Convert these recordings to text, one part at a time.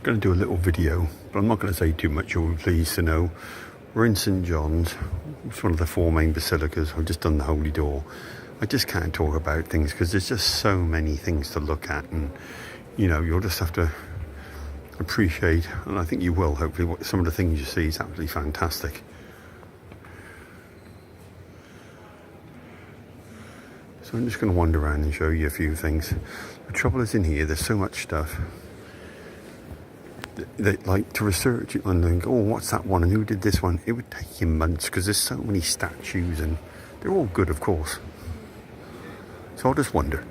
going to do a little video, but I'm not going to say too much. You'll be pleased to know we're in St John's. It's one of the four main basilicas. I've just done the Holy Door. I just can't talk about things because there's just so many things to look at, and you know, you'll just have to appreciate, and I think you will hopefully, what some of the things you see is absolutely fantastic. So I'm just going to wander around and show you a few things. The trouble is, in here there's so much stuff that like to research it and think, oh, what's that one and who did this one? It would take you months because there's so many statues and they're all good, of course. So I'll just wonder.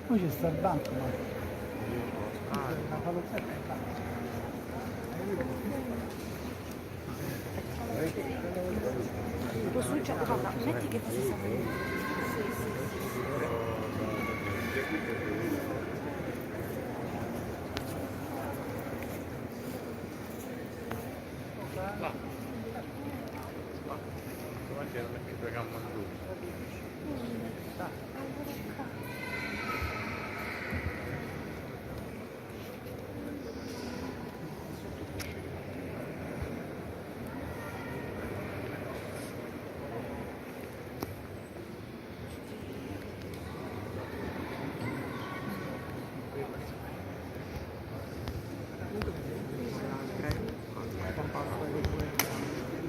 Poi c'è sta il banco, ma la palozzetta è là. Lo succia, papà, metti che così siamo lì.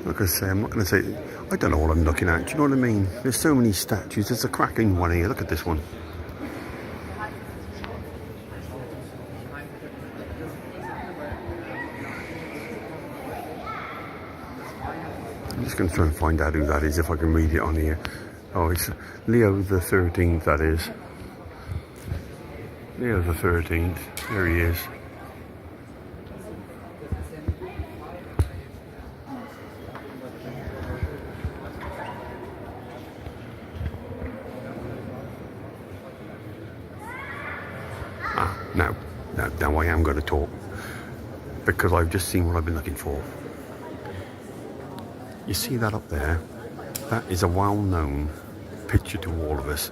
Like I say, I'm not going to say, I don't know what I'm looking at, do you know what I mean? There's so many statues. There's a cracking one here, look at this one. I'm just going to try and find out who that is, if I can read it on here. Oh, it's Leo the 13th, that is. Leo the 13th, there he is. Now I am going to talk because I've just seen what I've been looking for. You see that up there? That is a well-known picture to all of us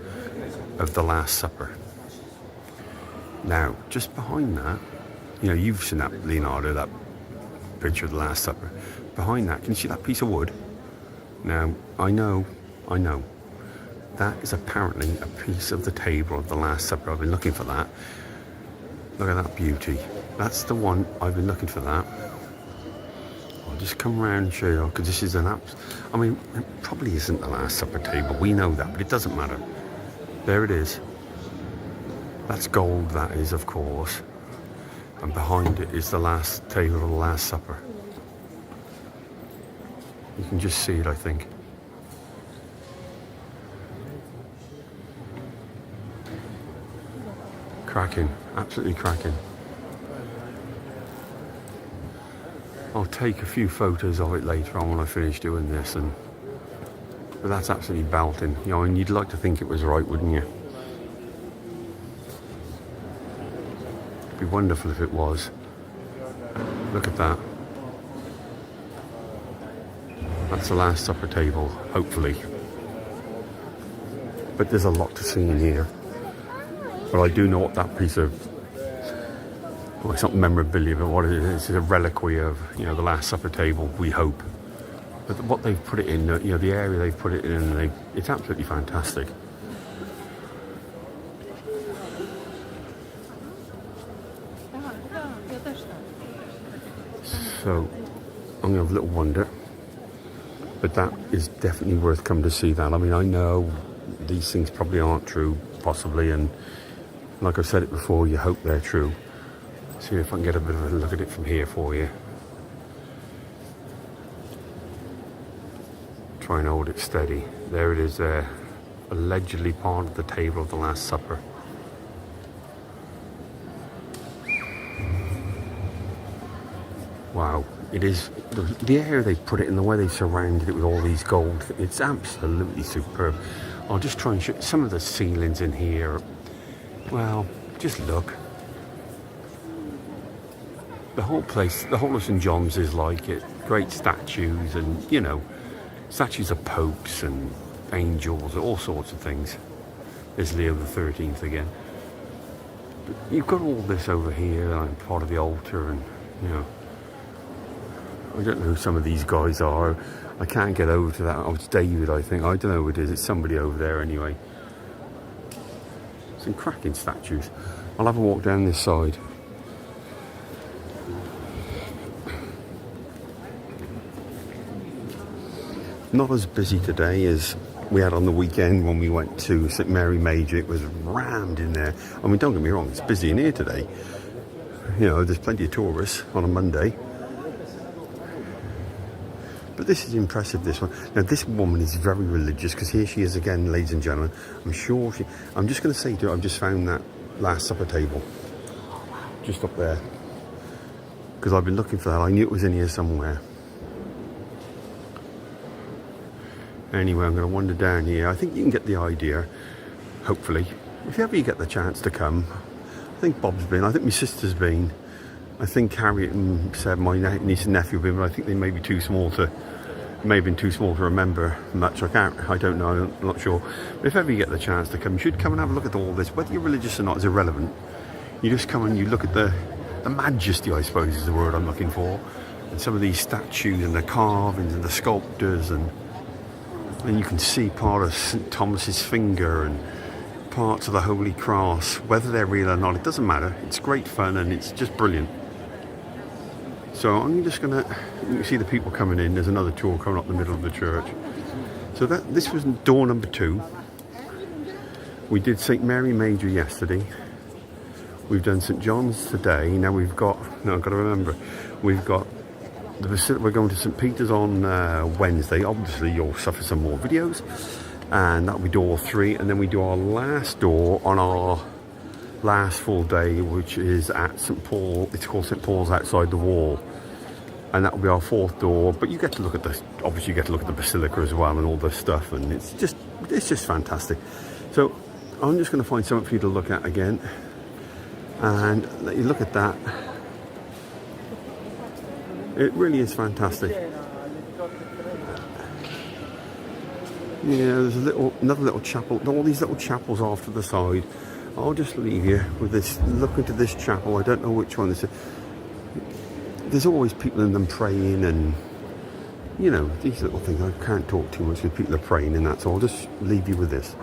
of the Last Supper. Now, just behind that, you know, you've seen that, Leonardo, that picture of the Last Supper. Behind that, can you see that piece of wood? Now, I know. That is apparently a piece of the table of the Last Supper. I've been looking for that. Look at that beauty. That's the one. I've been looking for that. I'll just come around and show you, because this is an I mean, it probably isn't the Last Supper table. We know that, but it doesn't matter. There it is. That's gold, that is, of course. And behind it is the last table of the Last Supper. You can just see it, I think. Cracking, absolutely cracking. I'll take a few photos of it later on when I finish doing this, but that's absolutely belting. You know, and you'd like to think it was right, wouldn't you? It'd be wonderful if it was. Look at that. That's the Last Supper table, hopefully. But there's a lot to see in here. But I do know what that piece of, well, it's not memorabilia, but what it is, it's a reliquary of, you know, the Last Supper table, we hope. But what they've put it in, you know, the area they've put it in, it's absolutely fantastic. So, I'm going to have a little wonder. But that is definitely worth coming to see that. I mean, I know these things probably aren't true, possibly, and like I've said it before, you hope they're true. See if I can get a bit of a look at it from here for you. Try and hold it steady. There it is there. Allegedly part of the table of the Last Supper. wow, it is, the area they put it in, the way they surrounded it with all these gold, it's absolutely superb. I'll just try and show some of the ceilings in here. Well, just look. The whole place, the whole of St John's is like it. Great statues and, you know, statues of popes and angels, all sorts of things. There's Leo the 13th again. But you've got all this over here, and part of the altar, and, you know, I don't know who some of these guys are. I can't get over to that. Oh, it's David, I think. I don't know who it is. It's somebody over there anyway. Some cracking statues. I'll have a walk down this side. Not as busy today as we had on the weekend when we went to St Mary Major. It was rammed in there. I mean, don't get me wrong, it's busy in here today. You know, there's plenty of tourists on a Monday. But this is impressive, this one. Now, this woman is very religious, because here she is again, ladies and gentlemen. I'm sure she... I'm just going to say to her, I've just found that Last Supper table. Just up there. Because I've been looking for that. I knew it was in here somewhere. Anyway, I'm going to wander down here. I think you can get the idea, hopefully. If ever you get the chance to come. I think Bob's been. I think my sister's been. I think Harriet and Seb, my niece and nephew, have been, but I think they may be too small to... may have been too small to remember much. I don't know, I'm not sure. But if ever you get the chance to come, you should come and have a look at all this. Whether you're religious or not is irrelevant. You just come and you look at the majesty, I suppose is the word I'm looking for. And some of these statues and the carvings and the sculptors, and you can see part of St Thomas's finger and parts of the Holy Cross. Whether they're real or not, it doesn't matter. It's great fun and it's just brilliant. So I'm just going to, you can see the people coming in. There's another tour coming up the middle of the church. So this was door number 2. We did St Mary Major yesterday. We've done St John's today. Now we've got, no, I've got to remember, we've got the Basilica. We're going to St Peter's on Wednesday. Obviously you'll suffer some more videos. And that'll be door 3. And then we do our last door on our last full day, which is at St Paul. It's called St Paul's outside the wall, and that will be our 4th door. But you get to look at the, obviously you get to look at the Basilica as well and all this stuff, and it's just fantastic. So I'm just going to find something for you to look at again, and let you look at that. It really is fantastic. Yeah, there's another little chapel. All these little chapels off to the side. I'll just leave you with this. Look into this chapel. I don't know which one this is. There's always people in them praying, and you know, these little things. I can't talk too much because people are praying and that, so I'll just leave you with this.